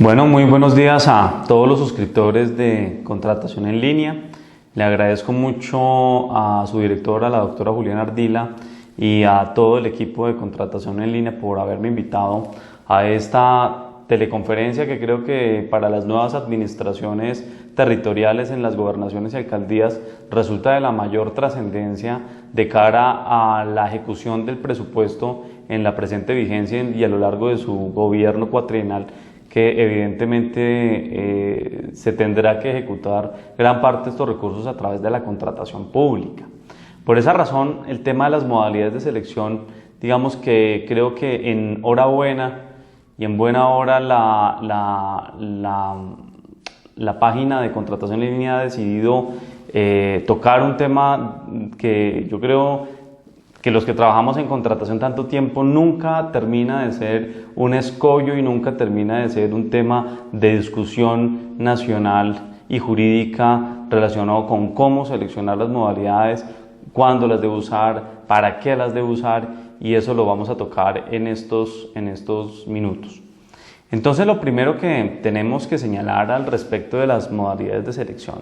Bueno, muy buenos días a todos los suscriptores de Contratación en Línea. Le agradezco mucho a su directora, la doctora Juliana Ardila, y a todo el equipo de Contratación en Línea por haberme invitado a esta teleconferencia que creo que para las nuevas administraciones territoriales en las gobernaciones y alcaldías resulta de la mayor trascendencia de cara a la ejecución del presupuesto en la presente vigencia y a lo largo de su gobierno cuatrienal, que evidentemente se tendrá que ejecutar gran parte de estos recursos a través de la contratación pública. Por esa razón, el tema de las modalidades de selección, digamos que creo que en hora buena y en buena hora la página de Contratación en Línea ha decidido tocar un tema que yo creo que los que trabajamos en contratación tanto tiempo nunca termina de ser un escollo y nunca termina de ser un tema de discusión nacional y jurídica relacionado con cómo seleccionar las modalidades, cuándo las debo usar, para qué las debo usar, y eso lo vamos a tocar en estos minutos. Entonces, lo primero que tenemos que señalar al respecto de las modalidades de selección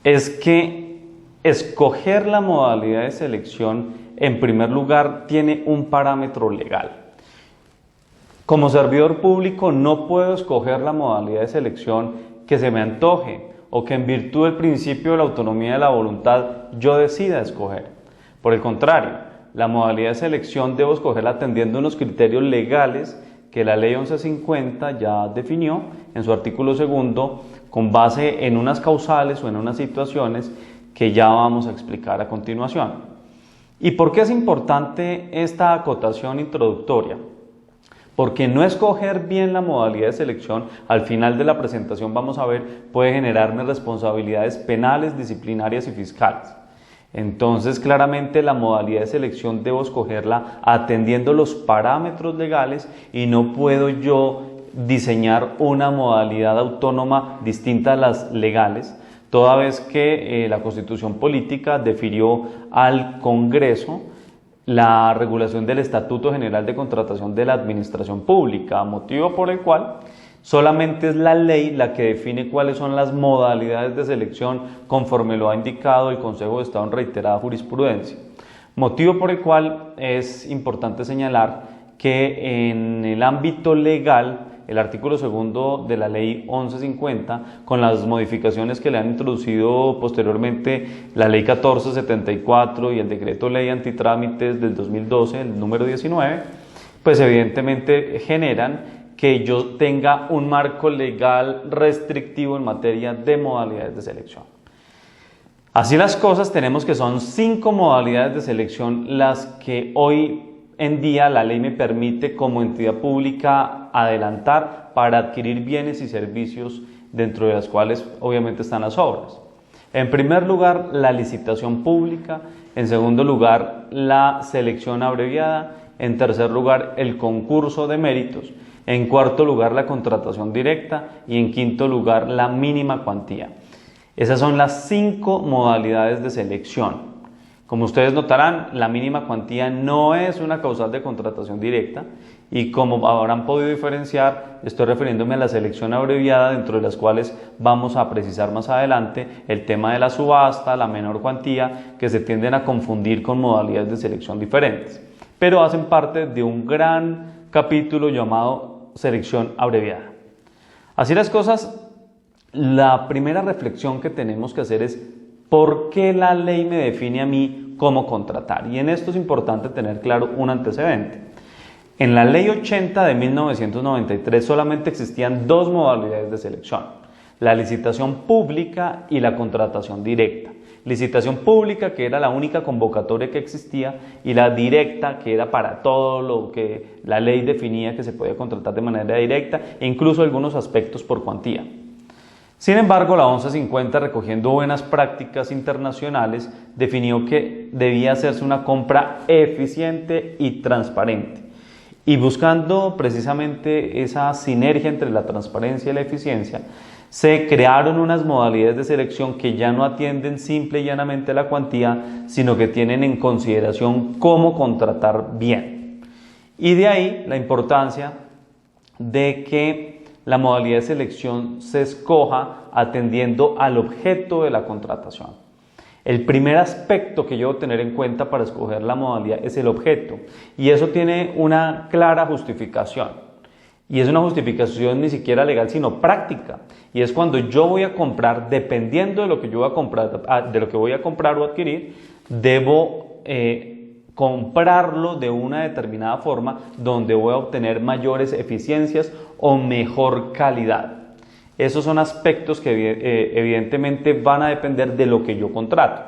es que escoger la modalidad de selección en primer lugar tiene un parámetro legal. Como servidor público no puedo escoger la modalidad de selección que se me antoje o que en virtud del principio de la autonomía de la voluntad yo decida escoger. Por el contrario, la modalidad de selección debo escogerla atendiendo unos criterios legales que la Ley 1150 ya definió en su artículo 2 con base en unas causales o en unas situaciones que ya vamos a explicar a continuación. ¿Y por qué es importante esta acotación introductoria? Porque no escoger bien la modalidad de selección, al final de la presentación vamos a ver, puede generarme responsabilidades penales, disciplinarias y fiscales. Entonces, claramente la modalidad de selección debo escogerla atendiendo los parámetros legales y no puedo yo diseñar una modalidad autónoma distinta a las legales, toda vez que la Constitución Política defirió al Congreso la regulación del Estatuto General de Contratación de la Administración Pública, motivo por el cual solamente es la ley la que define cuáles son las modalidades de selección conforme lo ha indicado el Consejo de Estado en reiterada jurisprudencia. Motivo por el cual es importante señalar que en el ámbito legal, el artículo 2 de la Ley 1150, con las modificaciones que le han introducido posteriormente la Ley 1474 y el Decreto Ley Antitrámites del 2012, el número 19, pues evidentemente generan que yo tenga un marco legal restrictivo en materia de modalidades de selección. Así las cosas, tenemos que son 5 modalidades de selección las que hoy en día la ley me permite como entidad pública adelantar para adquirir bienes y servicios, dentro de las cuales obviamente están las obras. En primer lugar, la licitación pública. En segundo lugar, la selección abreviada. En tercer lugar, el concurso de méritos. En cuarto lugar, la contratación directa. Y en quinto lugar, la mínima cuantía. Esas son las 5 modalidades de selección. Como ustedes notarán, la mínima cuantía no es una causal de contratación directa y como habrán podido diferenciar, estoy refiriéndome a la selección abreviada, dentro de las cuales vamos a precisar más adelante el tema de la subasta, la menor cuantía, que se tienden a confundir con modalidades de selección diferentes, pero hacen parte de un gran capítulo llamado selección abreviada. Así las cosas, la primera reflexión que tenemos que hacer es ¿por qué la ley me define a mí cómo contratar? Y en esto es importante tener claro un antecedente. En la Ley 80 de 1993 solamente existían 2 modalidades de selección: la licitación pública y la contratación directa. Licitación pública, que era la única convocatoria que existía, y la directa, que era para todo lo que la ley definía que se podía contratar de manera directa e incluso algunos aspectos por cuantía. Sin embargo, la 1150, recogiendo buenas prácticas internacionales, definió que debía hacerse una compra eficiente y transparente. Y buscando precisamente esa sinergia entre la transparencia y la eficiencia, se crearon unas modalidades de selección que ya no atienden simple y llanamente la cuantía, sino que tienen en consideración cómo contratar bien. Y de ahí la importancia de que la modalidad de selección se escoja atendiendo al objeto de la contratación. El primer aspecto que yo debo tener en cuenta para escoger la modalidad es el objeto, y eso tiene una clara justificación, y es una justificación ni siquiera legal sino práctica, y es cuando yo voy a comprar, dependiendo de lo que yo voy a comprar, de lo que voy a comprar o adquirir, debo comprarlo de una determinada forma donde voy a obtener mayores eficiencias o mejor calidad. Esos son aspectos que evidentemente van a depender de lo que yo contrato.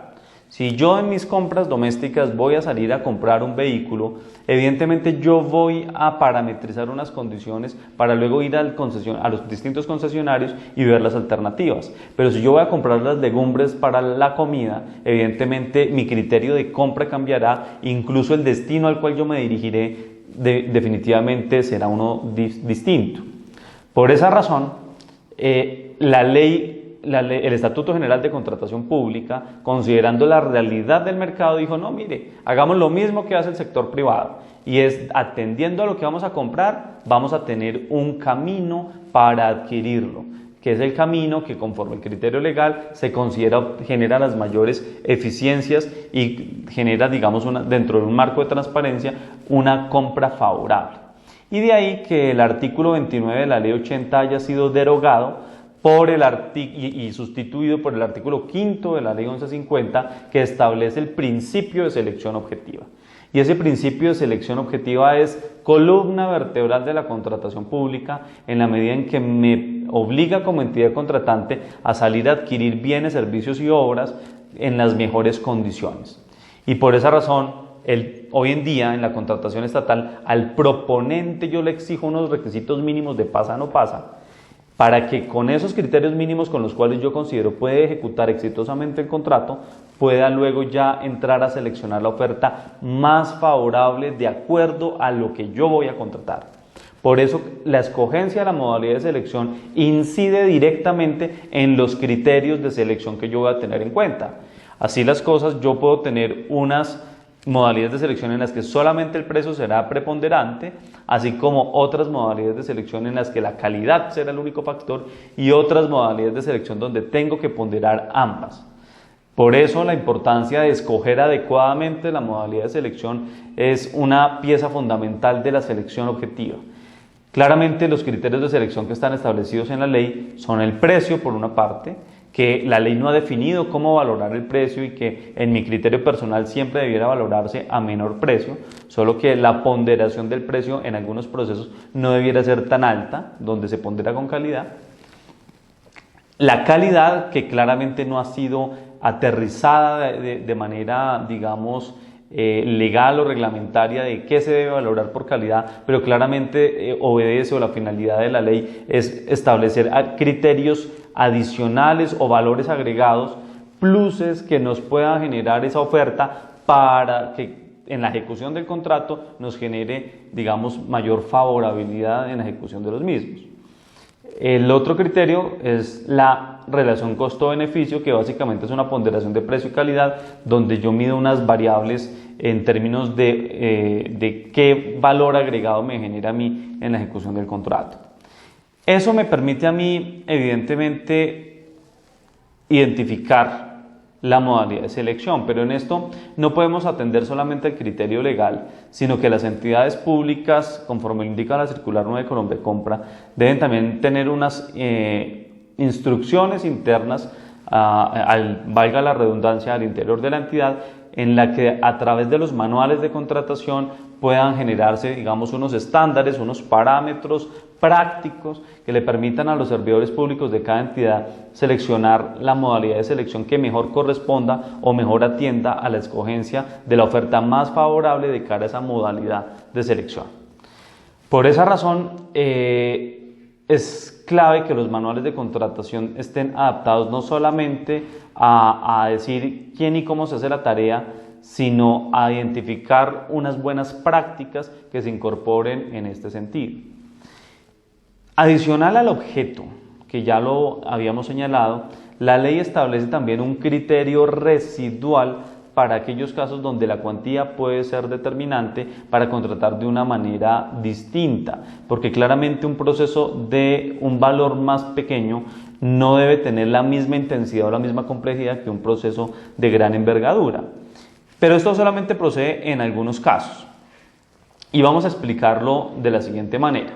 Si yo en mis compras domésticas voy a salir a comprar un vehículo, evidentemente yo voy a parametrizar unas condiciones para luego ir a los distintos concesionarios y ver las alternativas. Pero si yo voy a comprar las legumbres para la comida, evidentemente mi criterio de compra cambiará, incluso el destino al cual yo me dirigiré definitivamente será uno distinto. Por esa razón, el Estatuto General de Contratación Pública, considerando la realidad del mercado, dijo, no, mire, hagamos lo mismo que hace el sector privado, y es atendiendo a lo que vamos a comprar, vamos a tener un camino para adquirirlo, que es el camino que conforme el criterio legal se genera las mayores eficiencias y genera, digamos, dentro de un marco de transparencia, una compra favorable. Y de ahí que el artículo 29 de la Ley 80 haya sido derogado y sustituido por el artículo 5 de la Ley 1150, que establece el principio de selección objetiva. Y ese principio de selección objetiva es columna vertebral de la contratación pública en la medida en que me obliga como entidad contratante a salir a adquirir bienes, servicios y obras en las mejores condiciones. Y por esa razón, hoy en día en la contratación estatal, al proponente yo le exijo unos requisitos mínimos de pasa no pasa, para que con esos criterios mínimos con los cuales yo considero puede ejecutar exitosamente el contrato, pueda luego ya entrar a seleccionar la oferta más favorable de acuerdo a lo que yo voy a contratar. Por eso la escogencia de la modalidad de selección incide directamente en los criterios de selección que yo voy a tener en cuenta. Así las cosas, yo puedo tener unas modalidades de selección en las que solamente el precio será preponderante, así como otras modalidades de selección en las que la calidad será el único factor y otras modalidades de selección donde tengo que ponderar ambas. Por eso la importancia de escoger adecuadamente la modalidad de selección es una pieza fundamental de la selección objetiva. Claramente los criterios de selección que están establecidos en la ley son el precio por una parte, que la ley no ha definido cómo valorar el precio y que en mi criterio personal siempre debiera valorarse a menor precio, solo que la ponderación del precio en algunos procesos no debiera ser tan alta, donde se pondera con calidad. La calidad, que claramente no ha sido aterrizada de manera, digamos, legal o reglamentaria de qué se debe valorar por calidad, pero claramente obedece, o la finalidad de la ley es establecer criterios adicionales o valores agregados, pluses que nos puedan generar esa oferta para que en la ejecución del contrato nos genere, digamos, mayor favorabilidad en la ejecución de los mismos. El otro criterio es la relación costo-beneficio, que básicamente es una ponderación de precio y calidad, donde yo mido unas variables en términos de qué valor agregado me genera a mí en la ejecución del contrato. Eso me permite a mí, evidentemente, identificar la modalidad de selección, pero en esto no podemos atender solamente al criterio legal, sino que las entidades públicas, conforme lo indica la circular 9 de Colombiacompra, deben también tener unas instrucciones internas, valga la redundancia, al interior de la entidad, en la que a través de los manuales de contratación puedan generarse, digamos, unos estándares, unos parámetros prácticos que le permitan a los servidores públicos de cada entidad seleccionar la modalidad de selección que mejor corresponda o mejor atienda a la escogencia de la oferta más favorable de cara a esa modalidad de selección. Por esa razón, es clave que los manuales de contratación estén adaptados no solamente a decir quién y cómo se hace la tarea, sino a identificar unas buenas prácticas que se incorporen en este sentido. Adicional al objeto, que ya lo habíamos señalado, la ley establece también un criterio residual para aquellos casos donde la cuantía puede ser determinante para contratar de una manera distinta, porque claramente un proceso de un valor más pequeño no debe tener la misma intensidad o la misma complejidad que un proceso de gran envergadura. Pero esto solamente procede en algunos casos. Y vamos a explicarlo de la siguiente manera.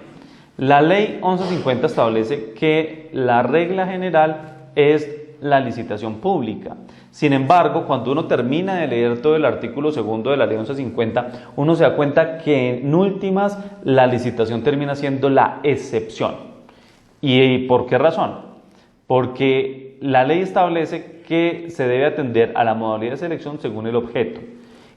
La ley 1150 establece que la regla general es la licitación pública. Sin embargo, cuando uno termina de leer todo el artículo segundo de la ley 1150, uno se da cuenta que en últimas la licitación termina siendo la excepción. ¿Y por qué razón? Porque la ley establece que se debe atender a la modalidad de selección según el objeto.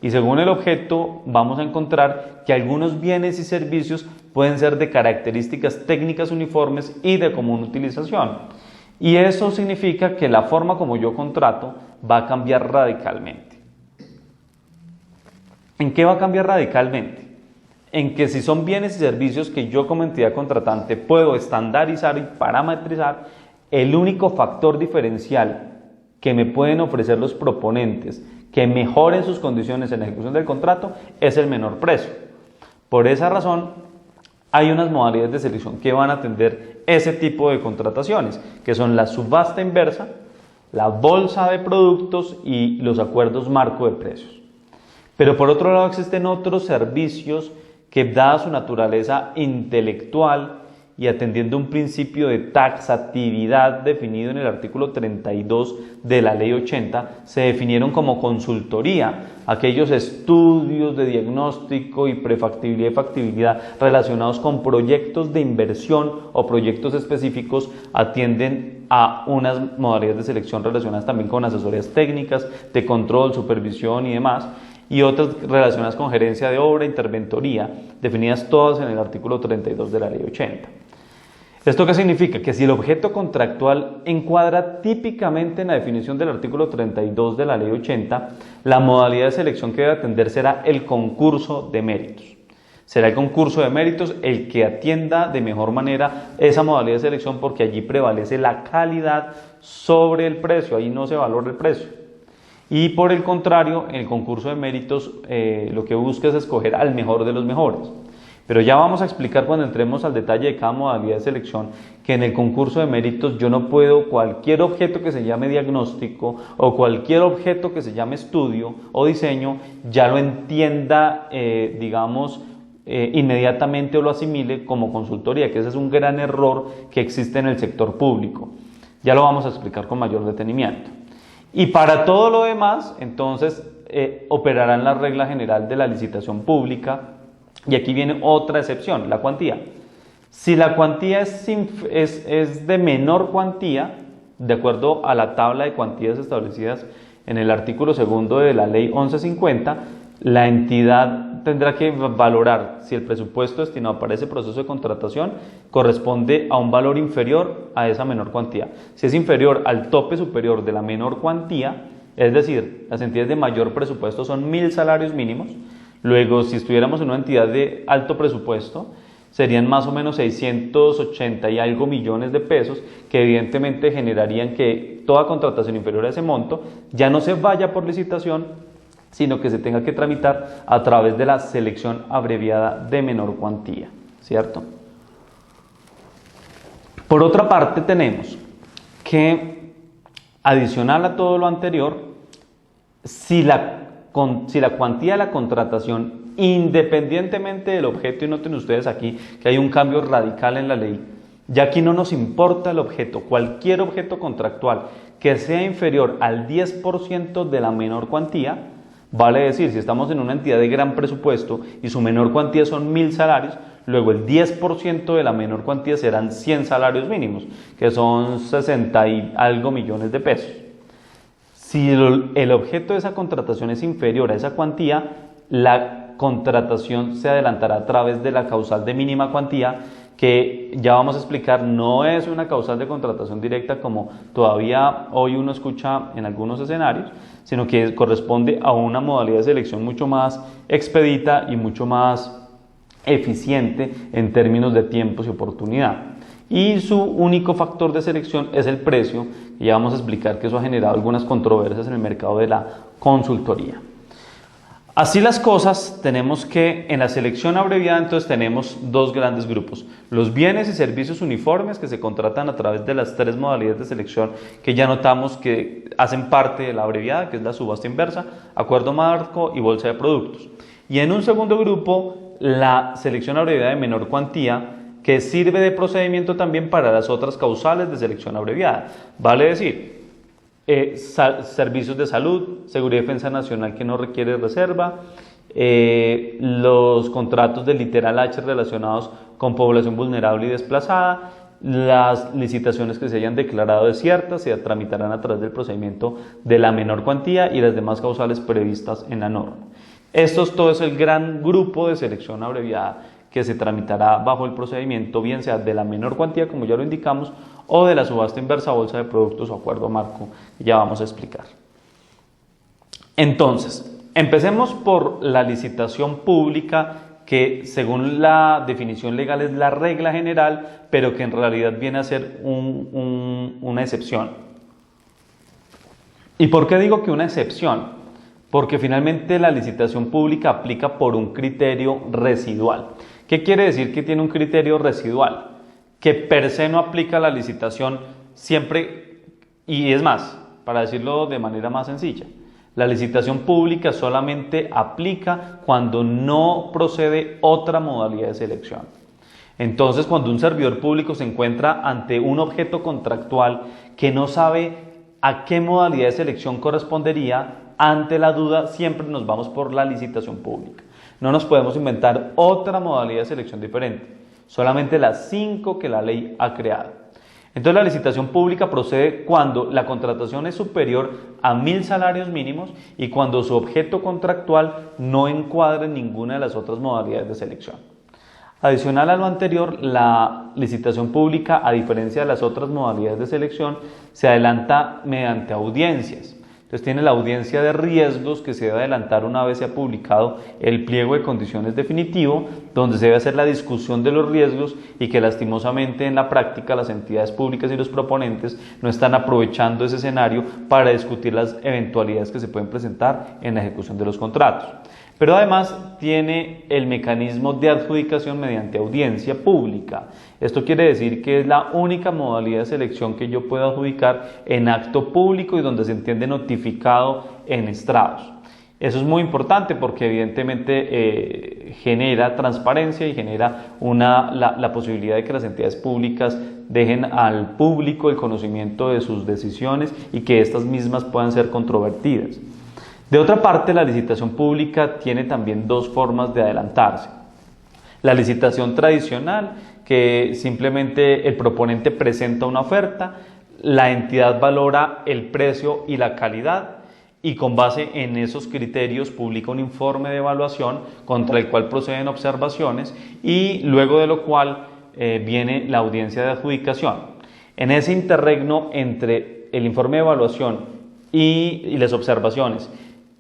Y según el objeto vamos a encontrar que algunos bienes y servicios pueden ser de características técnicas uniformes y de común utilización. Y eso significa que la forma como yo contrato va a cambiar radicalmente. ¿En qué va a cambiar radicalmente? En que si son bienes y servicios que yo como entidad contratante puedo estandarizar y parametrizar, el único factor diferencial que me pueden ofrecer los proponentes que mejoren sus condiciones en la ejecución del contrato es el menor precio. Por esa razón, hay unas modalidades de selección que van a atender ese tipo de contrataciones, que son la subasta inversa, la bolsa de productos y los acuerdos marco de precios. Pero por otro lado existen otros servicios que, dada su naturaleza intelectual y atendiendo un principio de taxatividad definido en el artículo 32 de la ley 80, se definieron como consultoría, aquellos estudios de diagnóstico y prefactibilidad y factibilidad relacionados con proyectos de inversión o proyectos específicos atienden a unas modalidades de selección relacionadas también con asesorías técnicas, de control, supervisión y demás, y otras relacionadas con gerencia de obra, interventoría, definidas todas en el artículo 32 de la ley 80. ¿Esto qué significa? Que si el objeto contractual encuadra típicamente en la definición del artículo 32 de la ley 80, la modalidad de selección que debe atender será el concurso de méritos. Será el concurso de méritos el que atienda de mejor manera esa modalidad de selección, porque allí prevalece la calidad sobre el precio, ahí no se valora el precio. Y por el contrario, en el concurso de méritos lo que busca es escoger al mejor de los mejores. Pero ya vamos a explicar cuando entremos al detalle de cada modalidad de selección que en el concurso de méritos yo no puedo cualquier objeto que se llame diagnóstico o cualquier objeto que se llame estudio o diseño ya lo entienda, inmediatamente o lo asimile como consultoría, que ese es un gran error que existe en el sector público. Ya lo vamos a explicar con mayor detenimiento. Y para todo lo demás, entonces, operarán la regla general de la licitación pública. Y aquí viene otra excepción, la cuantía. Si la cuantía es de menor cuantía, de acuerdo a la tabla de cuantías establecidas en el artículo segundo de la ley 1150, la entidad tendrá que valorar si el presupuesto destinado para ese proceso de contratación corresponde a un valor inferior a esa menor cuantía. Si es inferior al tope superior de la menor cuantía, es decir, las entidades de mayor presupuesto son 1.000 salarios mínimos. Luego, si estuviéramos en una entidad de alto presupuesto, serían más o menos 680 y algo millones de pesos, que evidentemente generarían que toda contratación inferior a ese monto ya no se vaya por licitación, sino que se tenga que tramitar a través de la selección abreviada de menor cuantía, ¿cierto? Por otra parte, tenemos que, adicional a todo lo anterior, si la cuantía de la contratación, independientemente del objeto, y noten ustedes aquí que hay un cambio radical en la ley, ya aquí no nos importa el objeto, cualquier objeto contractual que sea inferior al 10% de la menor cuantía, vale decir, si estamos en una entidad de gran presupuesto y su menor cuantía son 1.000 salarios, luego el 10% de la menor cuantía serán 100 salarios mínimos, que son 60 y algo millones de pesos. Si el objeto de esa contratación es inferior a esa cuantía, la contratación se adelantará a través de la causal de mínima cuantía, que ya vamos a explicar, no es una causal de contratación directa como todavía hoy uno escucha en algunos escenarios, sino que corresponde a una modalidad de selección mucho más expedita y mucho más eficiente en términos de tiempos y oportunidad. y su único factor de selección es el precio, y ya vamos a explicar que eso ha generado algunas controversias en el mercado de la consultoría. Así las cosas, tenemos que en la selección abreviada entonces tenemos dos grandes grupos: los bienes y servicios uniformes que se contratan a través de las tres modalidades de selección que ya notamos que hacen parte de la abreviada, que es la subasta inversa, acuerdo marco y bolsa de productos. Y en un segundo grupo, la selección abreviada de menor cuantía, que sirve de procedimiento también para las otras causales de selección abreviada. Vale decir, servicios de salud, seguridad y defensa nacional que no requiere reserva, los contratos de literal H relacionados con población vulnerable y desplazada, las licitaciones que se hayan declarado desiertas se tramitarán a través del procedimiento de la menor cuantía y las demás causales previstas en la norma. Todo es el gran grupo de selección abreviada que se tramitará bajo el procedimiento, bien sea de la menor cuantía, como ya lo indicamos, o de la subasta inversa, bolsa de productos o acuerdo marco, que ya vamos a explicar. Entonces, empecemos por la licitación pública, que según la definición legal es la regla general, pero que en realidad viene a ser una excepción. ¿Y por qué digo que una excepción? Porque finalmente la licitación pública aplica por un criterio residual. ¿Qué quiere decir que tiene un criterio residual? Que per se no aplica la licitación siempre, y es más, para decirlo de manera más sencilla, la licitación pública solamente aplica cuando no procede otra modalidad de selección. Entonces, cuando un servidor público se encuentra ante un objeto contractual que no sabe a qué modalidad de selección correspondería, ante la duda siempre nos vamos por la licitación pública. No nos podemos inventar otra modalidad de selección diferente, solamente las 5 que la ley ha creado. Entonces la licitación pública procede cuando la contratación es superior a 1.000 salarios mínimos y cuando su objeto contractual no encuadra en ninguna de las otras modalidades de selección. Adicional a lo anterior, la licitación pública, a diferencia de las otras modalidades de selección, se adelanta mediante audiencias. Entonces tiene la audiencia de riesgos, que se debe adelantar una vez se ha publicado el pliego de condiciones definitivo, donde se debe hacer la discusión de los riesgos y que lastimosamente en la práctica las entidades públicas y los proponentes no están aprovechando ese escenario para discutir las eventualidades que se pueden presentar en la ejecución de los contratos. Pero además tiene el mecanismo de adjudicación mediante audiencia pública. Esto quiere decir que es la única modalidad de selección que yo puedo adjudicar en acto público y donde se entiende notificado en estrados. Eso es muy importante porque evidentemente genera transparencia y genera la posibilidad de que las entidades públicas dejen al público el conocimiento de sus decisiones y que estas mismas puedan ser controvertidas. De otra parte, la licitación pública tiene también dos formas de adelantarse. La licitación tradicional, que simplemente el proponente presenta una oferta, la entidad valora el precio y la calidad y con base en esos criterios publica un informe de evaluación contra el cual proceden observaciones y luego de lo cual viene la audiencia de adjudicación. En ese interregno entre el informe de evaluación y las observaciones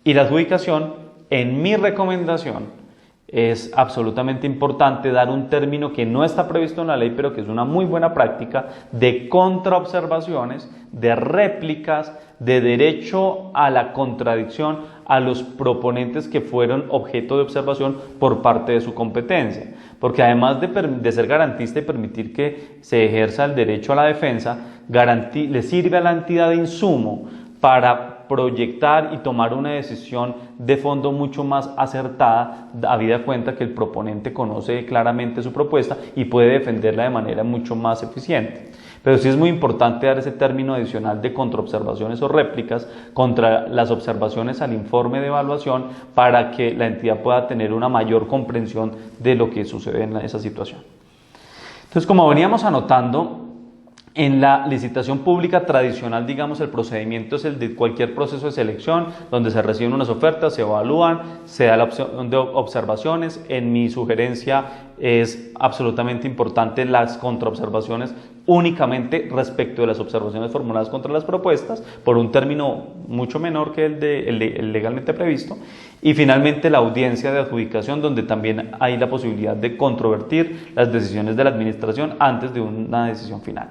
y la adjudicación, en mi recomendación, es absolutamente importante dar un término que no está previsto en la ley, pero que es una muy buena práctica de contraobservaciones, de réplicas, de derecho a la contradicción a los proponentes que fueron objeto de observación por parte de su competencia. Porque además de ser garantista y permitir que se ejerza el derecho a la defensa, le sirve a la entidad de insumo para proyectar y tomar una decisión de fondo mucho más acertada, habida cuenta que el proponente conoce claramente su propuesta y puede defenderla de manera mucho más eficiente. Pero sí es muy importante dar ese término adicional de contraobservaciones o réplicas contra las observaciones al informe de evaluación para que la entidad pueda tener una mayor comprensión de lo que sucede en esa situación. Entonces, como veníamos anotando, En la licitación pública tradicional, digamos, el procedimiento es el de cualquier proceso de selección, donde se reciben unas ofertas, se evalúan, se da la opción de observaciones. En mi sugerencia es absolutamente importante las contraobservaciones únicamente respecto de las observaciones formuladas contra las propuestas, por un término mucho menor que el legalmente previsto. Y finalmente la audiencia de adjudicación, donde también hay la posibilidad de controvertir las decisiones de la administración antes de una decisión final.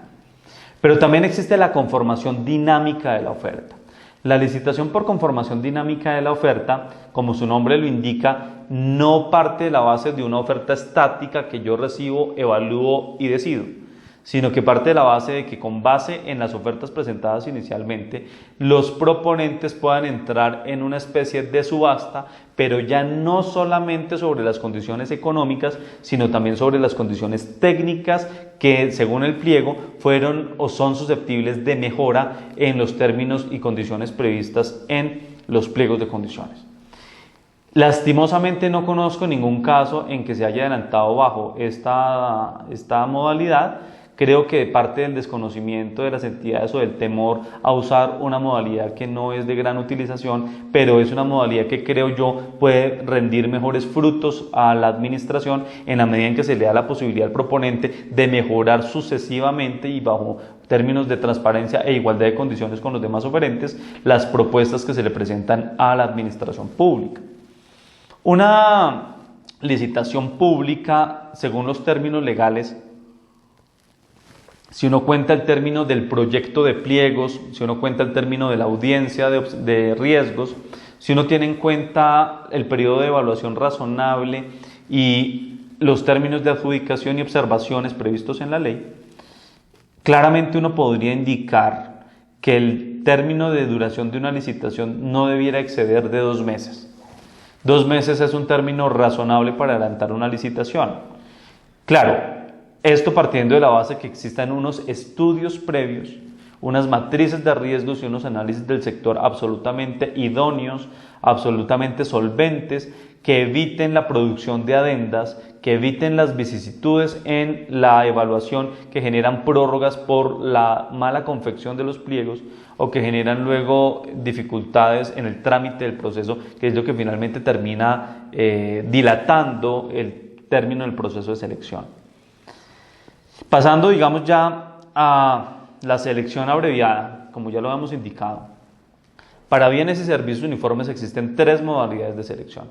Pero también existe la conformación dinámica de la oferta. La licitación por conformación dinámica de la oferta, como su nombre lo indica, no parte de la base de una oferta estática que yo recibo, evalúo y decido, sino que parte de la base de que con base en las ofertas presentadas inicialmente, los proponentes puedan entrar en una especie de subasta, pero ya no solamente sobre las condiciones económicas, sino también sobre las condiciones técnicas que, según el pliego, fueron o son susceptibles de mejora en los términos y condiciones previstas en los pliegos de condiciones. Lastimosamente no conozco ningún caso en que se haya adelantado bajo esta modalidad. Creo que parte del desconocimiento de las entidades o del temor a usar una modalidad que no es de gran utilización, pero es una modalidad que creo yo puede rendir mejores frutos a la administración en la medida en que se le da la posibilidad al proponente de mejorar sucesivamente y bajo términos de transparencia e igualdad de condiciones con los demás oferentes las propuestas que se le presentan a la administración pública. Una licitación pública, según los términos legales, si uno cuenta el término del proyecto de pliegos, si uno cuenta el término de la audiencia de riesgos, si uno tiene en cuenta el periodo de evaluación razonable y los términos de adjudicación y observaciones previstos en la ley, claramente uno podría indicar que el término de duración de una licitación no debiera exceder de 2 meses. 2 meses es un término razonable para adelantar una licitación. Claro, esto partiendo de la base que existan unos estudios previos, unas matrices de riesgos y unos análisis del sector absolutamente idóneos, absolutamente solventes, que eviten la producción de adendas, que eviten las vicisitudes en la evaluación que generan prórrogas por la mala confección de los pliegos o que generan luego dificultades en el trámite del proceso, que es lo que finalmente termina dilatando el término del proceso de selección. Pasando, digamos, ya a la selección abreviada, como ya lo hemos indicado. Para bienes y servicios uniformes existen 3 modalidades de selección.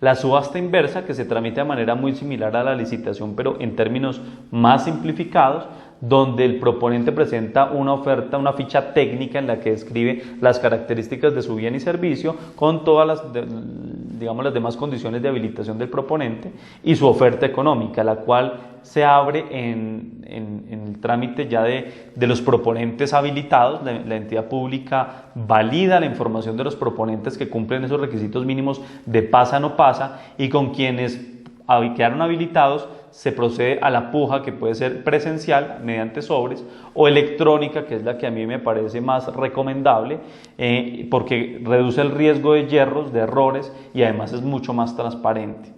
La subasta inversa, que se tramita de manera muy similar a la licitación, pero en términos más simplificados, donde el proponente presenta una oferta, una ficha técnica en la que describe las características de su bien y servicio con todas las demás condiciones de habilitación del proponente y su oferta económica, la cual se abre en el trámite ya de los proponentes habilitados. La entidad pública valida la información de los proponentes que cumplen esos requisitos mínimos de pasa no pasa, y con quienes quedaron habilitados se procede a la puja, que puede ser presencial mediante sobres o electrónica, que es la que a mí me parece más recomendable porque reduce el riesgo de yerros, de errores, y además es mucho más transparente.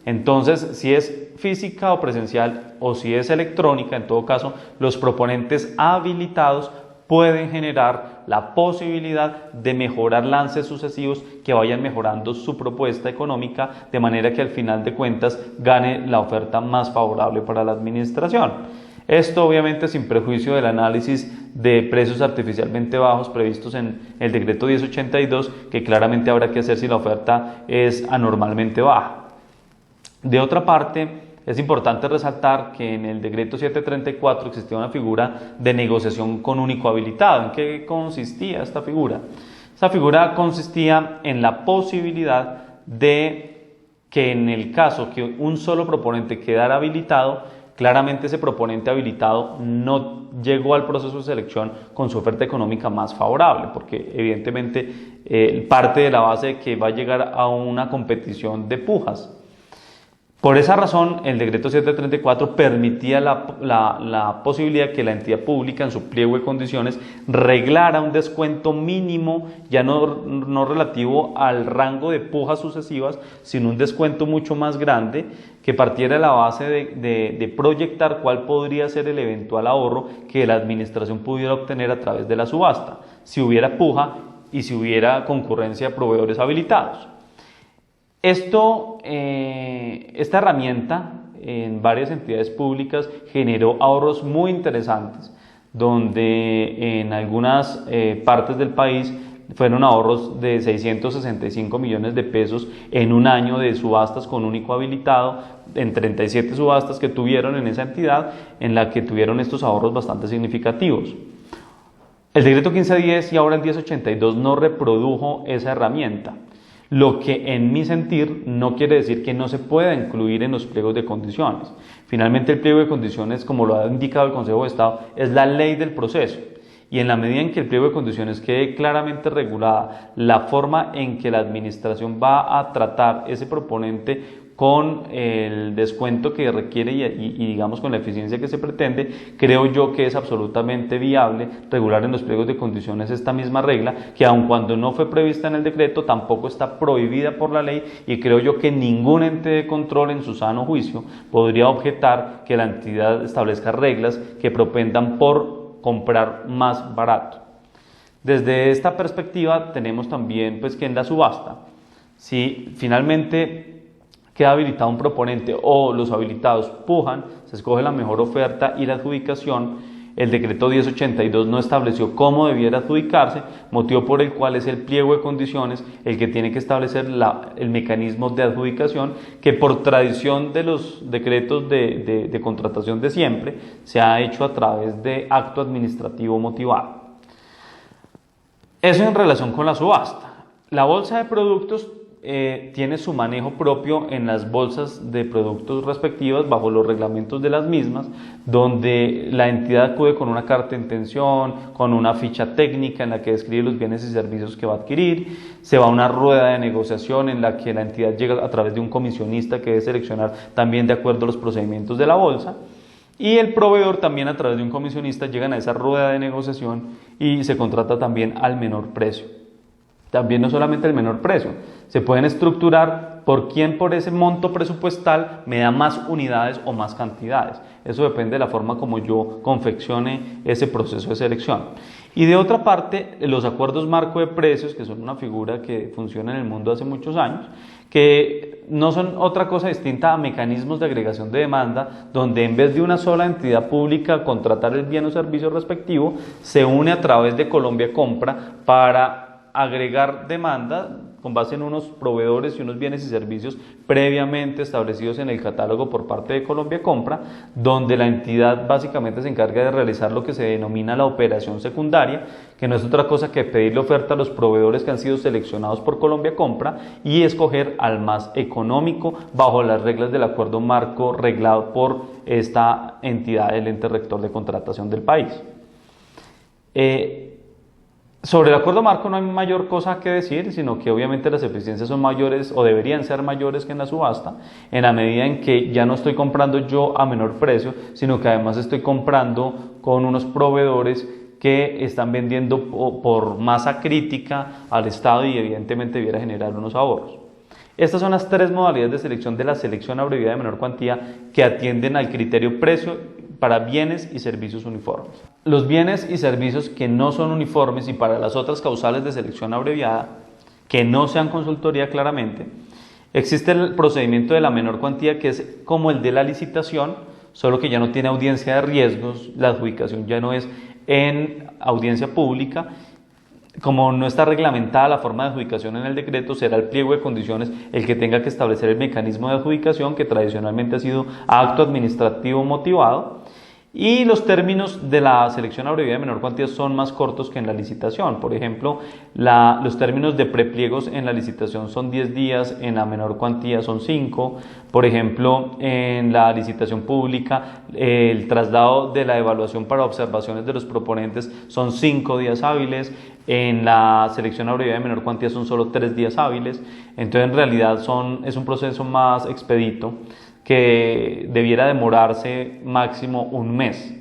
Entonces, si es física o presencial o si es electrónica, en todo caso, los proponentes habilitados pueden generar la posibilidad de mejorar lances sucesivos que vayan mejorando su propuesta económica, de manera que al final de cuentas gane la oferta más favorable para la administración. Esto obviamente sin prejuicio del análisis de precios artificialmente bajos previstos en el decreto 1082, que claramente habrá que hacer si la oferta es anormalmente baja. De otra parte, es importante resaltar que en el decreto 734 existía una figura de negociación con único habilitado. ¿En qué consistía esta figura? Esta figura consistía en la posibilidad de que en el caso que un solo proponente quedara habilitado, claramente ese proponente habilitado no llegó al proceso de selección con su oferta económica más favorable, porque evidentemente parte de la base de que va a llegar a una competición de pujas. Por esa razón, el decreto 734 permitía la posibilidad que la entidad pública en su pliego de condiciones reglara un descuento mínimo, ya no relativo al rango de pujas sucesivas, sino un descuento mucho más grande que partiera de la base de proyectar cuál podría ser el eventual ahorro que la administración pudiera obtener a través de la subasta, si hubiera puja y si hubiera concurrencia de proveedores habilitados. Esta herramienta en varias entidades públicas generó ahorros muy interesantes, donde en algunas partes del país fueron ahorros de 665 millones de pesos en un año de subastas con único habilitado, en 37 subastas que tuvieron en esa entidad, en la que tuvieron estos ahorros bastante significativos. El decreto 1510 y ahora el 1082 no reprodujo esa herramienta, lo que en mi sentir no quiere decir que no se pueda incluir en los pliegos de condiciones. Finalmente, el pliego de condiciones, como lo ha indicado el Consejo de Estado, es la ley del proceso. Y en la medida en que el pliego de condiciones quede claramente regulada la forma en que la administración va a tratar ese proponente con el descuento que requiere y digamos con la eficiencia que se pretende, creo yo que es absolutamente viable regular en los pliegos de condiciones esta misma regla, que aun cuando no fue prevista en el decreto, tampoco está prohibida por la ley, y creo yo que ningún ente de control en su sano juicio podría objetar que la entidad establezca reglas que propendan por comprar más barato. Desde esta perspectiva tenemos también pues que en la subasta, si finalmente queda habilitado un proponente o los habilitados pujan, se escoge la mejor oferta y la adjudicación. El decreto 1082 no estableció cómo debiera adjudicarse, motivo por el cual es el pliego de condiciones el que tiene que establecer el mecanismo de adjudicación, que por tradición de los decretos de contratación de siempre se ha hecho a través de acto administrativo motivado. Eso en relación con la subasta. La bolsa de productos tiene su manejo propio en las bolsas de productos respectivas bajo los reglamentos de las mismas, donde la entidad acude con una carta de intención, con una ficha técnica en la que describe los bienes y servicios que va a adquirir, se va a una rueda de negociación en la que la entidad llega a través de un comisionista que debe seleccionar también de acuerdo a los procedimientos de la bolsa, y el proveedor también a través de un comisionista llegan a esa rueda de negociación y se contrata también al menor precio. También no solamente el menor precio, se pueden estructurar por quién por ese monto presupuestal me da más unidades o más cantidades. Eso depende de la forma como yo confeccione ese proceso de selección. Y de otra parte, los acuerdos marco de precios, que son una figura que funciona en el mundo hace muchos años, que no son otra cosa distinta a mecanismos de agregación de demanda, donde en vez de una sola entidad pública contratar el bien o servicio respectivo, se une a través de Colombia Compra para agregar demanda con base en unos proveedores y unos bienes y servicios previamente establecidos en el catálogo por parte de Colombia Compra, donde la entidad básicamente se encarga de realizar lo que se denomina la operación secundaria, que no es otra cosa que pedirle oferta a los proveedores que han sido seleccionados por Colombia Compra y escoger al más económico bajo las reglas del acuerdo marco reglado por esta entidad, el ente rector de contratación del país. Sobre el acuerdo marco no hay mayor cosa que decir, sino que obviamente las eficiencias son mayores o deberían ser mayores que en la subasta, en la medida en que ya no estoy comprando yo a menor precio, sino que además estoy comprando con unos proveedores que están vendiendo por masa crítica al Estado y evidentemente debiera generar unos ahorros. Estas son las tres modalidades de selección de la selección abreviada de menor cuantía que atienden al criterio precio para bienes y servicios uniformes. Los bienes y servicios que no son uniformes y para las otras causales de selección abreviada, que no sean consultoría claramente, existe el procedimiento de la menor cuantía, que es como el de la licitación, solo que ya no tiene audiencia de riesgos, la adjudicación ya no es en audiencia pública. Como no está reglamentada la forma de adjudicación en el decreto, será el pliego de condiciones el que tenga que establecer el mecanismo de adjudicación, que tradicionalmente ha sido acto administrativo motivado, y los términos de la selección abreviada de menor cuantía son más cortos que en la licitación. Por ejemplo, los términos de prepliegos en la licitación son 10 días, en la menor cuantía son 5. Por ejemplo, en la licitación pública, el traslado de la evaluación para observaciones de los proponentes son 5 días hábiles. En la selección abreviada de menor cuantía son solo 3 días hábiles. Entonces, en realidad es un proceso más expedito. que debiera demorarse máximo un mes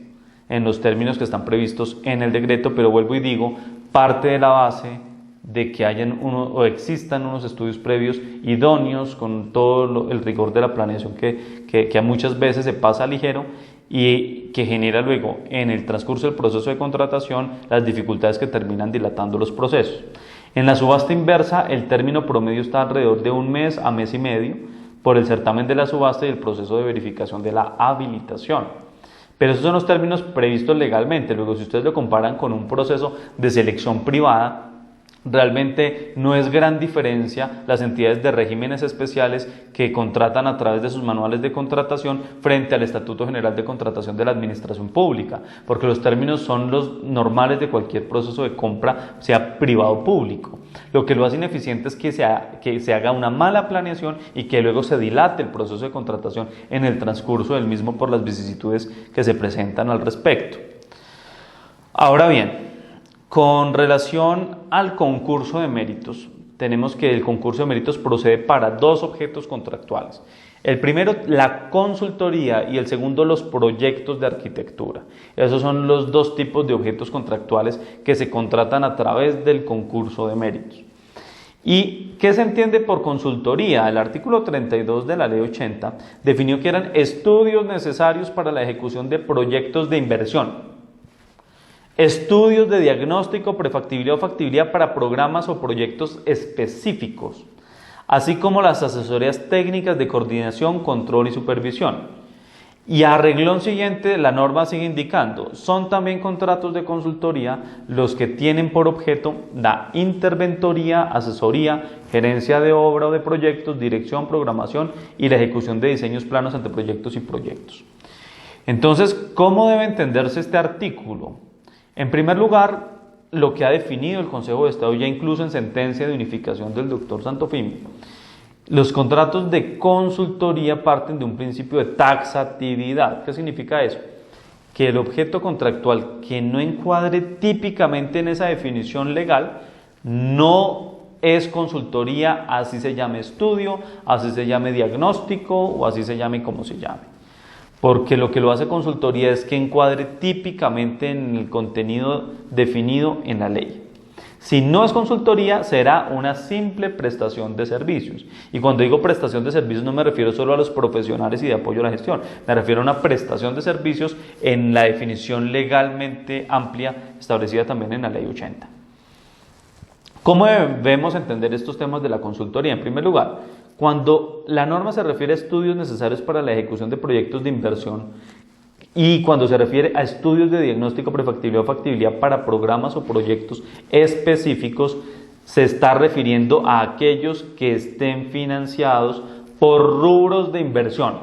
en los términos que están previstos en el decreto, pero vuelvo y digo, parte de la base de que o existan unos estudios previos idóneos con todo el rigor de la planeación que a muchas veces se pasa ligero y que genera luego en el transcurso del proceso de contratación las dificultades que terminan dilatando los procesos. En la subasta inversa el término promedio está alrededor de un mes a mes y medio por el certamen de la subasta y el proceso de verificación de la habilitación. Pero esos son los términos previstos legalmente. Luego, si ustedes lo comparan con un proceso de selección privada, realmente no es gran diferencia las entidades de regímenes especiales que contratan a través de sus manuales de contratación frente al Estatuto General de Contratación de la Administración Pública, porque los términos son los normales de cualquier proceso de compra, sea privado o público. Lo que lo hace ineficiente es que se haga una mala planeación y que luego se dilate el proceso de contratación en el transcurso del mismo por las vicisitudes que se presentan al respecto. Ahora bien, con relación al concurso de méritos, tenemos que el concurso de méritos procede para dos objetos contractuales. El primero, la consultoría, y el segundo, los proyectos de arquitectura. Esos son los dos tipos de objetos contractuales que se contratan a través del concurso de méritos. ¿Y qué se entiende por consultoría? El artículo 32 de la Ley 80 definió que eran estudios necesarios para la ejecución de proyectos de inversión. Estudios de diagnóstico, prefactibilidad o factibilidad para programas o proyectos específicos, así como las asesorías técnicas de coordinación, control y supervisión. Y a reglón siguiente, la norma sigue indicando, son también contratos de consultoría los que tienen por objeto la interventoría, asesoría, gerencia de obra o de proyectos, dirección, programación y la ejecución de diseños, planos, anteproyectos y proyectos. Entonces, ¿cómo debe entenderse este artículo? En primer lugar, lo que ha definido el Consejo de Estado ya incluso en sentencia de unificación del doctor Santofimio, los contratos de consultoría parten de un principio de taxatividad. ¿Qué significa eso? Que el objeto contractual que no encuadre típicamente en esa definición legal no es consultoría, así se llame estudio, así se llame diagnóstico o así se llame como se llame. Porque lo que lo hace consultoría es que encuadre típicamente en el contenido definido en la ley. Si no es consultoría, será una simple prestación de servicios. Y cuando digo prestación de servicios no me refiero solo a los profesionales y de apoyo a la gestión, me refiero a una prestación de servicios en la definición legalmente amplia establecida también en la Ley 80. ¿Cómo debemos entender estos temas de la consultoría? En primer lugar, cuando la norma se refiere a estudios necesarios para la ejecución de proyectos de inversión y cuando se refiere a estudios de diagnóstico, prefactibilidad o factibilidad para programas o proyectos específicos, se está refiriendo a aquellos que estén financiados por rubros de inversión.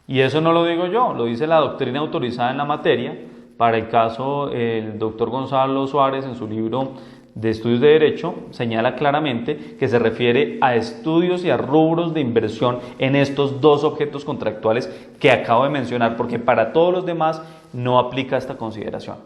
Y eso no lo digo yo, lo dice la doctrina autorizada en la materia. Para el caso, el doctor Gonzalo Suárez en su libro de Estudios de Derecho señala claramente que se refiere a estudios y a rubros de inversión en estos dos objetos contractuales que acabo de mencionar, porque para todos los demás no aplica esta consideración.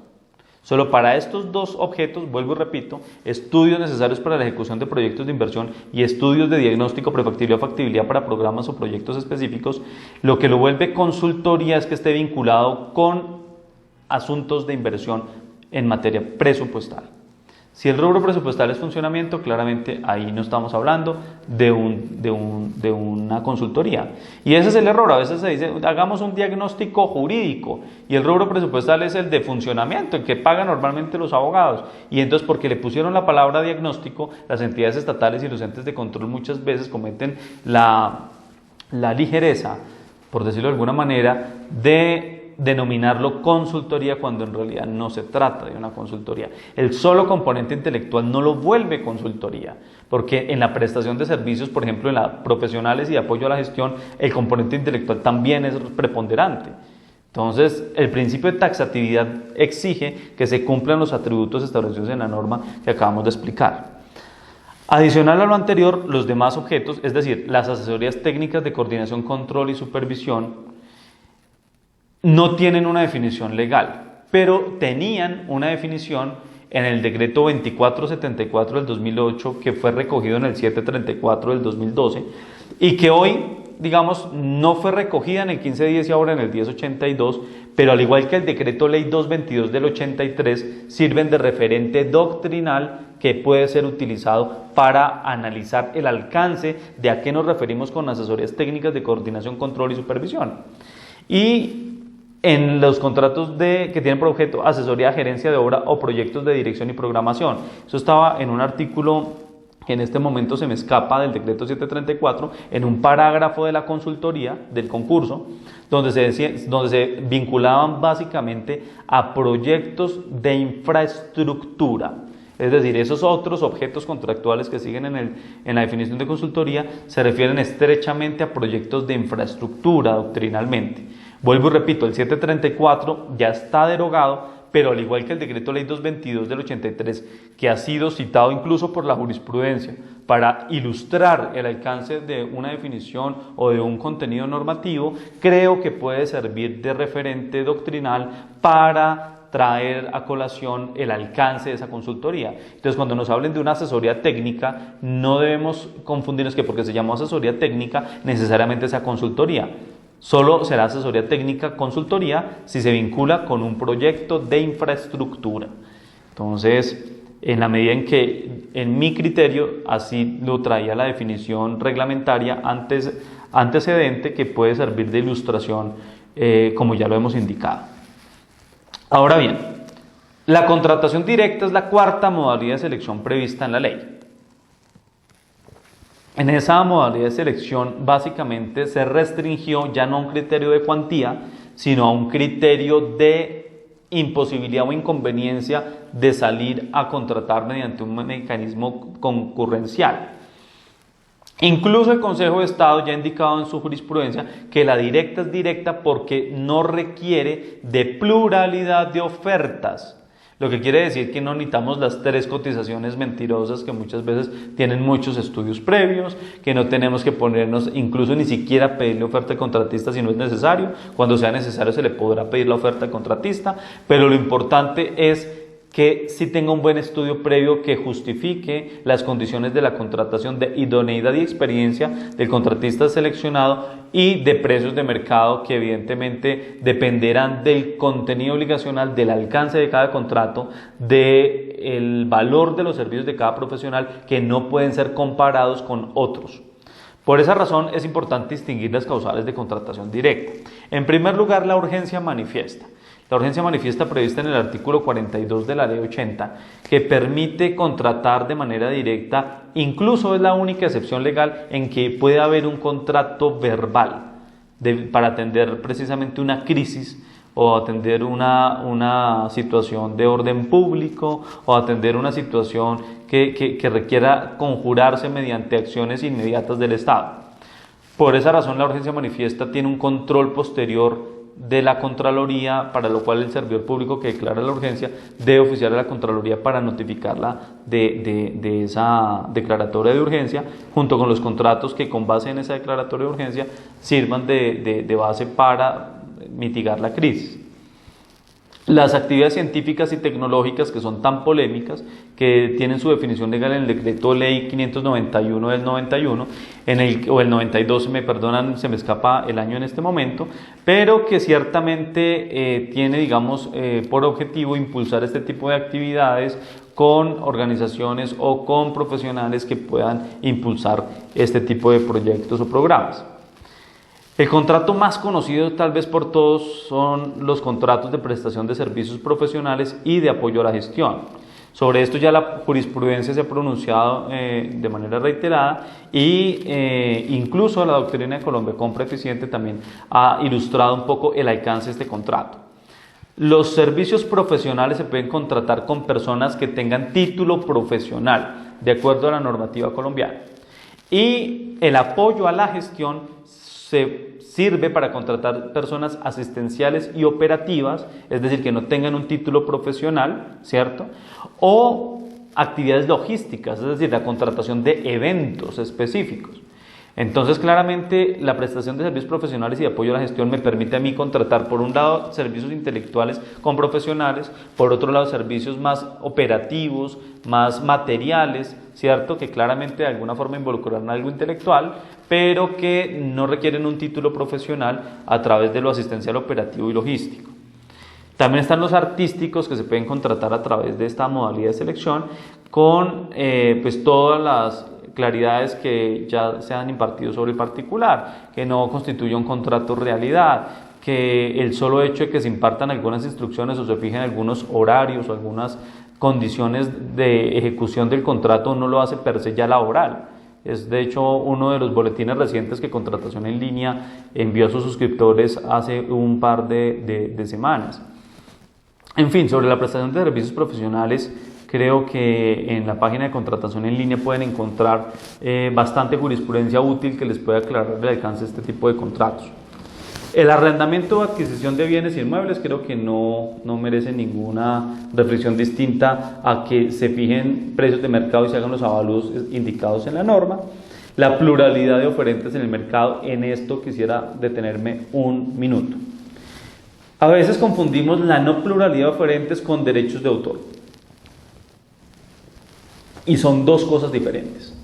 Solo para estos dos objetos, vuelvo y repito, estudios necesarios para la ejecución de proyectos de inversión y estudios de diagnóstico, prefactibilidad o factibilidad para programas o proyectos específicos, lo que lo vuelve consultoría es que esté vinculado con asuntos de inversión en materia presupuestal. Si el rubro presupuestal es funcionamiento, claramente ahí no estamos hablando de una consultoría. Y ese es el error. A veces se dice, hagamos un diagnóstico jurídico y el rubro presupuestal es el de funcionamiento, el que pagan normalmente los abogados. Y entonces, porque le pusieron la palabra diagnóstico, las entidades estatales y los entes de control muchas veces cometen la ligereza, por decirlo de alguna manera, de denominarlo consultoría cuando en realidad no se trata de una consultoría. El solo componente intelectual no lo vuelve consultoría, porque en la prestación de servicios, por ejemplo, en la profesionales y de apoyo a la gestión, el componente intelectual también es preponderante. Entonces, el principio de taxatividad exige que se cumplan los atributos establecidos en la norma que acabamos de explicar. Adicional a lo anterior, los demás objetos, es decir, las asesorías técnicas de coordinación, control y supervisión, no tienen una definición legal, pero tenían una definición en el decreto 2474 del 2008, que fue recogido en el 734 del 2012, y que hoy digamos, no fue recogida en el 1510 y ahora en el 1082, pero al igual que el decreto ley 222 del 83, sirven de referente doctrinal que puede ser utilizado para analizar el alcance de a qué nos referimos con asesorías técnicas de coordinación, control y supervisión. Y en los contratos que tienen por objeto asesoría, gerencia de obra o proyectos de dirección y programación. Eso estaba en un artículo que en este momento se me escapa del decreto 734, en un parágrafo de la consultoría, del concurso, donde se vinculaban básicamente a proyectos de infraestructura. Es decir, esos otros objetos contractuales que siguen en la definición de consultoría se refieren estrechamente a proyectos de infraestructura doctrinalmente. Vuelvo y repito, el 734 ya está derogado, pero al igual que el decreto ley 222 del 83, que ha sido citado incluso por la jurisprudencia para ilustrar el alcance de una definición o de un contenido normativo, creo que puede servir de referente doctrinal para traer a colación el alcance de esa consultoría. Entonces, cuando nos hablen de una asesoría técnica, no debemos confundirnos que porque se llamó asesoría técnica, necesariamente sea consultoría. Solo será asesoría técnica consultoría si se vincula con un proyecto de infraestructura. Entonces, en la medida en que, en mi criterio, así lo traía la definición reglamentaria antecedente, que puede servir de ilustración, como ya lo hemos indicado. Ahora bien, la contratación directa es la cuarta modalidad de selección prevista en la ley. En esa modalidad de selección básicamente se restringió ya no a un criterio de cuantía, sino a un criterio de imposibilidad o inconveniencia de salir a contratar mediante un mecanismo concurrencial. Incluso el Consejo de Estado ya ha indicado en su jurisprudencia que la directa es directa porque no requiere de pluralidad de ofertas. Lo que quiere decir que no necesitamos las 3 cotizaciones mentirosas que muchas veces tienen muchos estudios previos, que no tenemos que ponernos, incluso ni siquiera pedirle oferta al contratista si no es necesario. Cuando sea necesario se le podrá pedir la oferta al contratista, pero lo importante es que sí tenga un buen estudio previo que justifique las condiciones de la contratación, de idoneidad y experiencia del contratista seleccionado y de precios de mercado que evidentemente dependerán del contenido obligacional, del alcance de cada contrato, del valor de los servicios de cada profesional que no pueden ser comparados con otros. Por esa razón es importante distinguir las causales de contratación directa. En primer lugar, la urgencia manifiesta. La urgencia manifiesta prevista en el artículo 42 de la ley 80, que permite contratar de manera directa, incluso es la única excepción legal en que puede haber un contrato verbal para atender precisamente una crisis o atender una situación de orden público o atender una situación que requiera conjurarse mediante acciones inmediatas del Estado. Por esa razón la urgencia manifiesta tiene un control posterior de la Contraloría, para lo cual el servidor público que declara la urgencia debe oficiar a la Contraloría para notificarla de esa declaratoria de urgencia, junto con los contratos que con base en esa declaratoria de urgencia sirvan de base para mitigar la crisis. Las actividades científicas y tecnológicas que son tan polémicas, que tienen su definición legal en el decreto ley 591 del 91, o el 92, me perdonan, se me escapa el año en este momento, pero que ciertamente tiene, digamos, por objetivo impulsar este tipo de actividades con organizaciones o con profesionales que puedan impulsar este tipo de proyectos o programas. El contrato más conocido tal vez por todos son los contratos de prestación de servicios profesionales y de apoyo a la gestión. Sobre esto ya la jurisprudencia se ha pronunciado de manera reiterada y incluso la doctrina de Colombia Compra Eficiente también ha ilustrado un poco el alcance de este contrato. Los servicios profesionales se pueden contratar con personas que tengan título profesional, de acuerdo a la normativa colombiana. Y el apoyo a la gestión se sirve para contratar personas asistenciales y operativas, es decir, que no tengan un título profesional, ¿cierto? O actividades logísticas, es decir, la contratación de eventos específicos. Entonces, claramente, la prestación de servicios profesionales y de apoyo a la gestión me permite a mí contratar, por un lado, servicios intelectuales con profesionales, por otro lado, servicios más operativos, más materiales, ¿cierto? Que claramente de alguna forma involucran algo intelectual, pero que no requieren un título profesional a través de lo asistencial operativo y logístico. También están los artísticos que se pueden contratar a través de esta modalidad de selección con pues todas las claridades que ya se han impartido sobre el particular, que no constituye un contrato realidad, que el solo hecho de que se impartan algunas instrucciones o se fijen algunos horarios o algunas condiciones de ejecución del contrato no lo hace per se ya laboral. Es de hecho uno de los boletines recientes que Contratación en Línea envió a sus suscriptores hace un par de semanas. En fin, sobre la prestación de servicios profesionales, creo que en la página de Contratación en Línea pueden encontrar bastante jurisprudencia útil que les puede aclarar el alcance de este tipo de contratos. El arrendamiento o adquisición de bienes inmuebles creo que no merece ninguna reflexión distinta a que se fijen precios de mercado y se hagan los avalúos indicados en la norma. La pluralidad de oferentes en el mercado, en esto quisiera detenerme un minuto. A veces confundimos la no pluralidad de oferentes con derechos de autor. Y son dos cosas diferentes.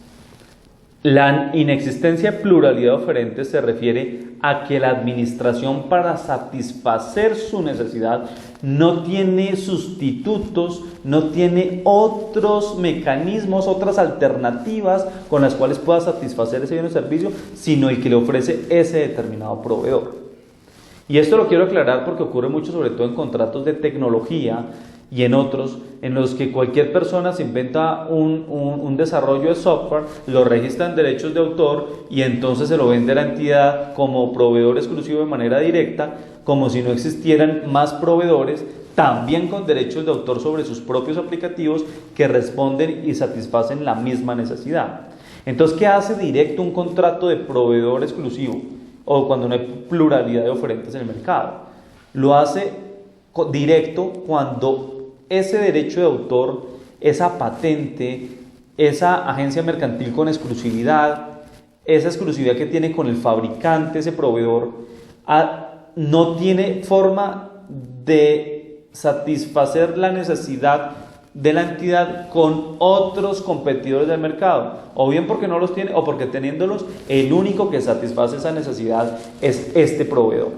La inexistencia de pluralidad de oferentes se refiere a que la administración, para satisfacer su necesidad, no tiene sustitutos, no tiene otros mecanismos, otras alternativas con las cuales pueda satisfacer ese bien o servicio, sino el que le ofrece ese determinado proveedor. Y esto lo quiero aclarar porque ocurre mucho, sobre todo en contratos de tecnología y en otros, en los que cualquier persona se inventa un desarrollo de software, lo registra en derechos de autor y entonces se lo vende a la entidad como proveedor exclusivo de manera directa, como si no existieran más proveedores, también con derechos de autor sobre sus propios aplicativos que responden y satisfacen la misma necesidad. Entonces, ¿qué hace directo un contrato de proveedor exclusivo? O cuando no hay pluralidad de oferentes en el mercado. Lo hace directo cuando ese derecho de autor, esa patente, esa agencia mercantil con exclusividad, esa exclusividad que tiene con el fabricante, ese proveedor, no tiene forma de satisfacer la necesidad de la entidad con otros competidores del mercado, o bien porque no los tiene o porque teniéndolos, el único que satisface esa necesidad es este proveedor.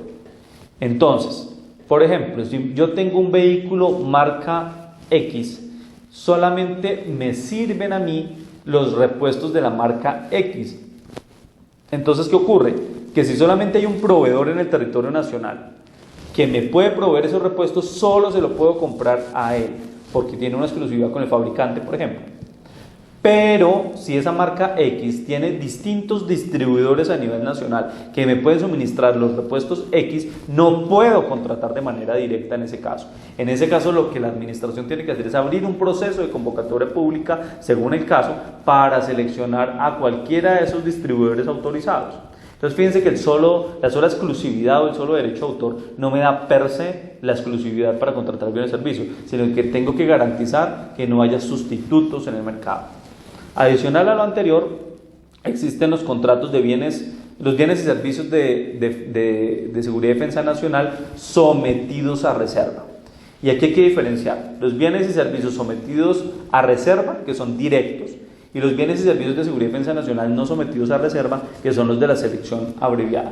Entonces, por ejemplo, si yo tengo un vehículo marca X, solamente me sirven a mí los repuestos de la marca X. Entonces, ¿qué ocurre? Que si solamente hay un proveedor en el territorio nacional que me puede proveer esos repuestos, solo se lo puedo comprar a él, porque tiene una exclusividad con el fabricante, por ejemplo. Pero si esa marca X tiene distintos distribuidores a nivel nacional que me pueden suministrar los repuestos X, no puedo contratar de manera directa en ese caso. En ese caso, lo que la administración tiene que hacer es abrir un proceso de convocatoria pública, según el caso, para seleccionar a cualquiera de esos distribuidores autorizados. Entonces, fíjense que la sola exclusividad o el solo derecho de autor no me da per se la exclusividad para contratar bien el servicio, sino que tengo que garantizar que no haya sustitutos en el mercado. Adicional a lo anterior, existen los contratos de bienes, los bienes y servicios de seguridad y defensa nacional sometidos a reserva. Y aquí hay que diferenciar los bienes y servicios sometidos a reserva, que son directos, y los bienes y servicios de seguridad y defensa nacional no sometidos a reserva, que son los de la selección abreviada.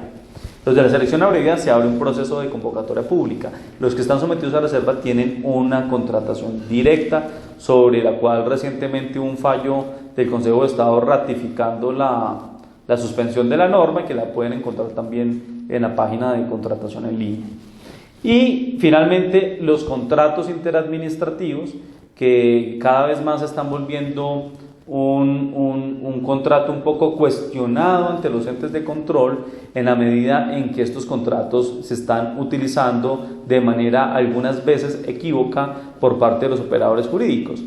Los de la selección abreviada se abre un proceso de convocatoria pública. Los que están sometidos a reserva tienen una contratación directa, sobre la cual recientemente hubo un fallo del Consejo de Estado ratificando la suspensión de la norma, que la pueden encontrar también en la página de Contratación en Línea. Y finalmente, los contratos interadministrativos, que cada vez más se están volviendo un contrato un poco cuestionado ante los entes de control, en la medida en que estos contratos se están utilizando de manera algunas veces equívoca por parte de los operadores jurídicos.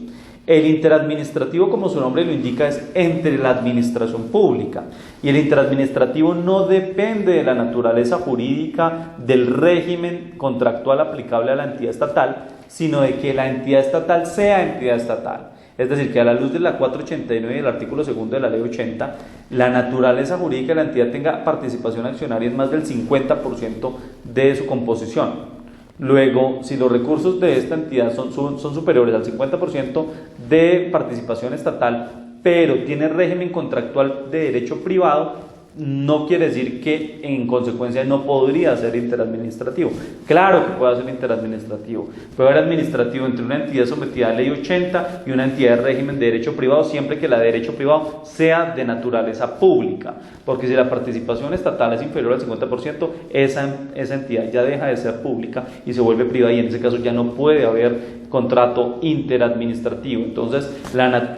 El interadministrativo, como su nombre lo indica, es entre la administración pública, y el interadministrativo no depende de la naturaleza jurídica del régimen contractual aplicable a la entidad estatal, sino de que la entidad estatal sea entidad estatal. Es decir, que a la luz de la 489 y del artículo 2 de la ley 80, la naturaleza jurídica de la entidad tenga participación accionaria en más del 50% de su composición. Luego, si los recursos de esta entidad son superiores al 50% de participación estatal, pero tiene régimen contractual de derecho privado, no quiere decir que en consecuencia no podría ser interadministrativo. Claro que puede ser interadministrativo. Puede haber administrativo entre una entidad sometida a ley 80 y una entidad de régimen de derecho privado, siempre que la de derecho privado sea de naturaleza pública. Porque si la participación estatal es inferior al 50%, esa entidad ya deja de ser pública y se vuelve privada, y en ese caso ya no puede haber contrato interadministrativo. Entonces,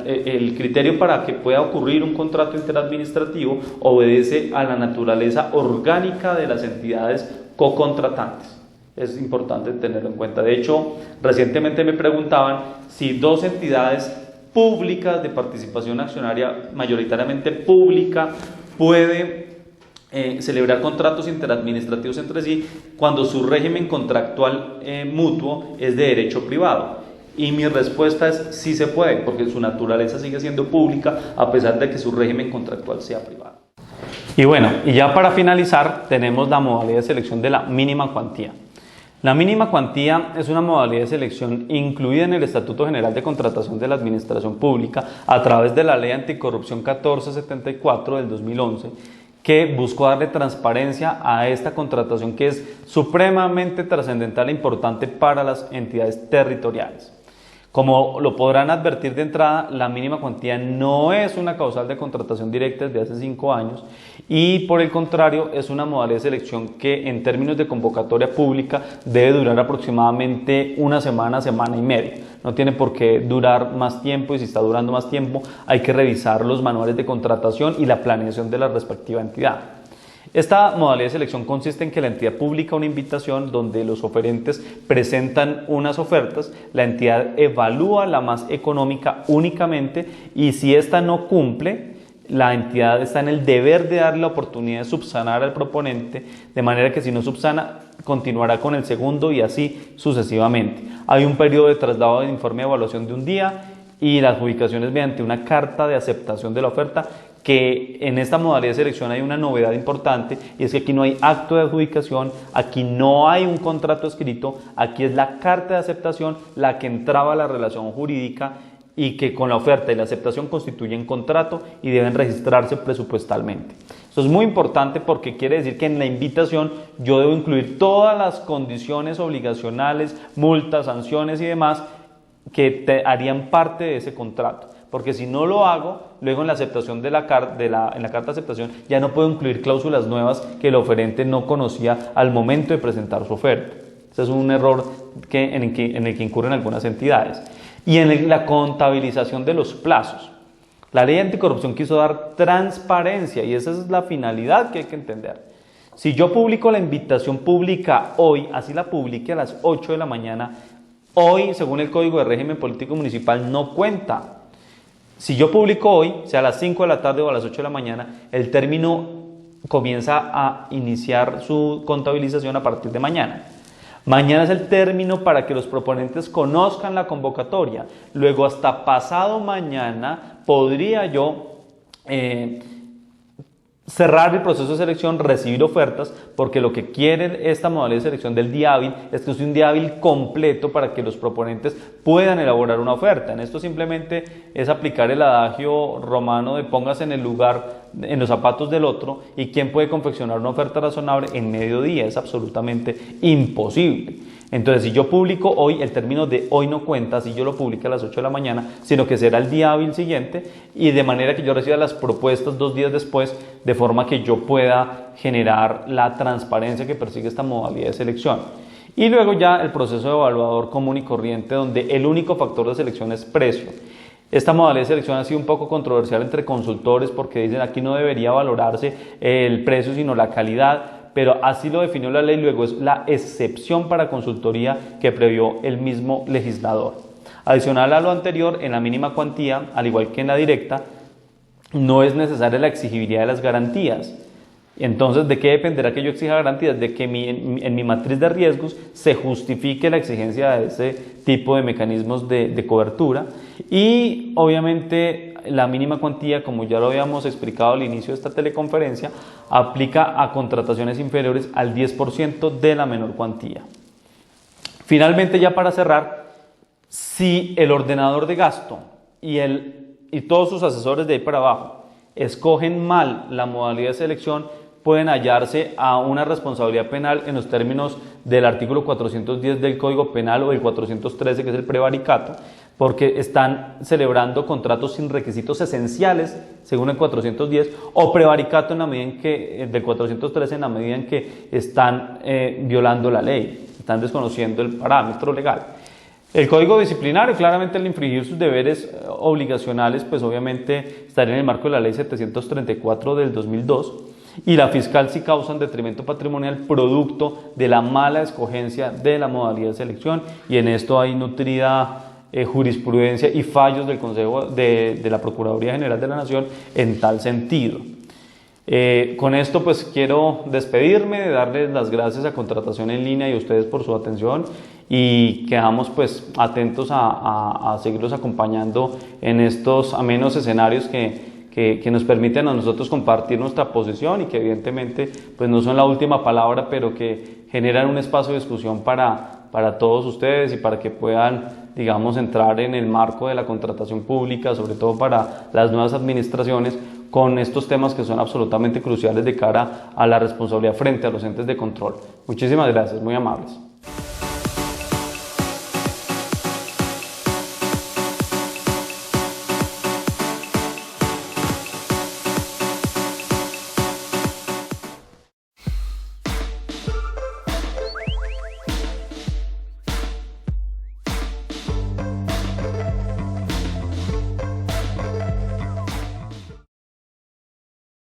el criterio para que pueda ocurrir un contrato interadministrativo obedece a la naturaleza orgánica de las entidades cocontratantes. Es importante tenerlo en cuenta. De hecho, recientemente me preguntaban si dos entidades públicas de participación accionaria mayoritariamente pública pueden celebrar contratos interadministrativos entre sí cuando su régimen contractual mutuo es de derecho privado. Y mi respuesta es sí se puede, porque su naturaleza sigue siendo pública a pesar de que su régimen contractual sea privado. Y bueno, y ya para finalizar tenemos la modalidad de selección de la mínima cuantía. La mínima cuantía es una modalidad de selección incluida en el Estatuto General de Contratación de la Administración Pública a través de la Ley Anticorrupción 1474 del 2011, que buscó darle transparencia a esta contratación que es supremamente trascendental e importante para las entidades territoriales. Como lo podrán advertir de entrada, la mínima cuantía no es una causal de contratación directa desde hace 5 años y por el contrario es una modalidad de selección que en términos de convocatoria pública debe durar aproximadamente una semana, semana y media. No tiene por qué durar más tiempo, y si está durando más tiempo hay que revisar los manuales de contratación y la planeación de la respectiva entidad. Esta modalidad de selección consiste en que la entidad publica una invitación donde los oferentes presentan unas ofertas, la entidad evalúa la más económica únicamente y si ésta no cumple, la entidad está en el deber de darle la oportunidad de subsanar al proponente, de manera que si no subsana, continuará con el segundo y así sucesivamente. Hay un periodo de traslado de informe de evaluación de 1 día y la adjudicación es mediante una carta de aceptación de la oferta, que en esta modalidad de selección hay una novedad importante y es que aquí no hay acto de adjudicación, aquí no hay un contrato escrito, aquí es la carta de aceptación la que entraba la relación jurídica y que con la oferta y la aceptación constituyen contrato y deben registrarse presupuestalmente. Esto es muy importante porque quiere decir que en la invitación yo debo incluir todas las condiciones obligacionales, multas, sanciones y demás que harían parte de ese contrato. Porque si no lo hago, luego en la aceptación en la carta de aceptación ya no puedo incluir cláusulas nuevas que el oferente no conocía al momento de presentar su oferta. Ese es un error en el que incurren algunas entidades. Y en la contabilización de los plazos. La ley anticorrupción quiso dar transparencia y esa es la finalidad que hay que entender. Si yo publico la invitación pública hoy, así la publique a las 8 de la mañana, hoy, según el Código de Régimen Político Municipal, no cuenta. Si yo publico hoy, sea a las 5 de la tarde o a las 8 de la mañana, el término comienza a iniciar su contabilización a partir de mañana. Mañana es el término para que los proponentes conozcan la convocatoria. Luego, hasta pasado mañana, podría yo cerrar el proceso de selección, recibir ofertas, porque lo que quiere esta modalidad de selección del día hábil es que es un día hábil completo para que los proponentes puedan elaborar una oferta. En esto simplemente es aplicar el adagio romano de póngase en el lugar, en los zapatos del otro, y quién puede confeccionar una oferta razonable en mediodía. Es absolutamente imposible. Entonces, si yo publico hoy, el término de hoy no cuenta si yo lo publico a las 8 de la mañana, sino que será el día hábil siguiente y de manera que yo reciba las propuestas 2 días después, de forma que yo pueda generar la transparencia que persigue esta modalidad de selección. Y luego ya el proceso de evaluador común y corriente, donde el único factor de selección es precio. Esta modalidad de selección ha sido un poco controversial entre consultores porque dicen aquí no debería valorarse el precio sino la calidad, pero así lo definió la ley, luego es la excepción para consultoría que previó el mismo legislador. Adicional a lo anterior, en la mínima cuantía, al igual que en la directa, no es necesaria la exigibilidad de las garantías. Entonces, ¿de qué dependerá que yo exija garantías? De que en mi matriz de riesgos se justifique la exigencia de ese tipo de mecanismos de cobertura. Y obviamente la mínima cuantía, como ya lo habíamos explicado al inicio de esta teleconferencia, aplica a contrataciones inferiores al 10% de la menor cuantía. Finalmente, ya para cerrar, si el ordenador de gasto y todos sus asesores de ahí para abajo escogen mal la modalidad de selección, pueden hallarse a una responsabilidad penal en los términos del artículo 410 del Código Penal o el 413, que es el prevaricato, porque están celebrando contratos sin requisitos esenciales, según el 410, o prevaricato en la medida en que, del 413, en la medida en que están violando la ley, están desconociendo el parámetro legal. El Código Disciplinario, claramente al infringir sus deberes obligacionales, pues obviamente estaría en el marco de la Ley 734 del 2002, y la fiscal si causan detrimento patrimonial producto de la mala escogencia de la modalidad de selección, y en esto hay nutrida jurisprudencia y fallos del Consejo de la Procuraduría General de la Nación en tal sentido. Con esto pues quiero despedirme, darles las gracias a Contratación en Línea y a ustedes por su atención, y quedamos pues atentos a seguirlos acompañando en estos amenos escenarios que nos permiten a nosotros compartir nuestra posición y que evidentemente pues no son la última palabra, pero que generan un espacio de discusión para todos ustedes y para que puedan, digamos, entrar en el marco de la contratación pública, sobre todo para las nuevas administraciones, con estos temas que son absolutamente cruciales de cara a la responsabilidad frente a los entes de control. Muchísimas gracias, muy amables.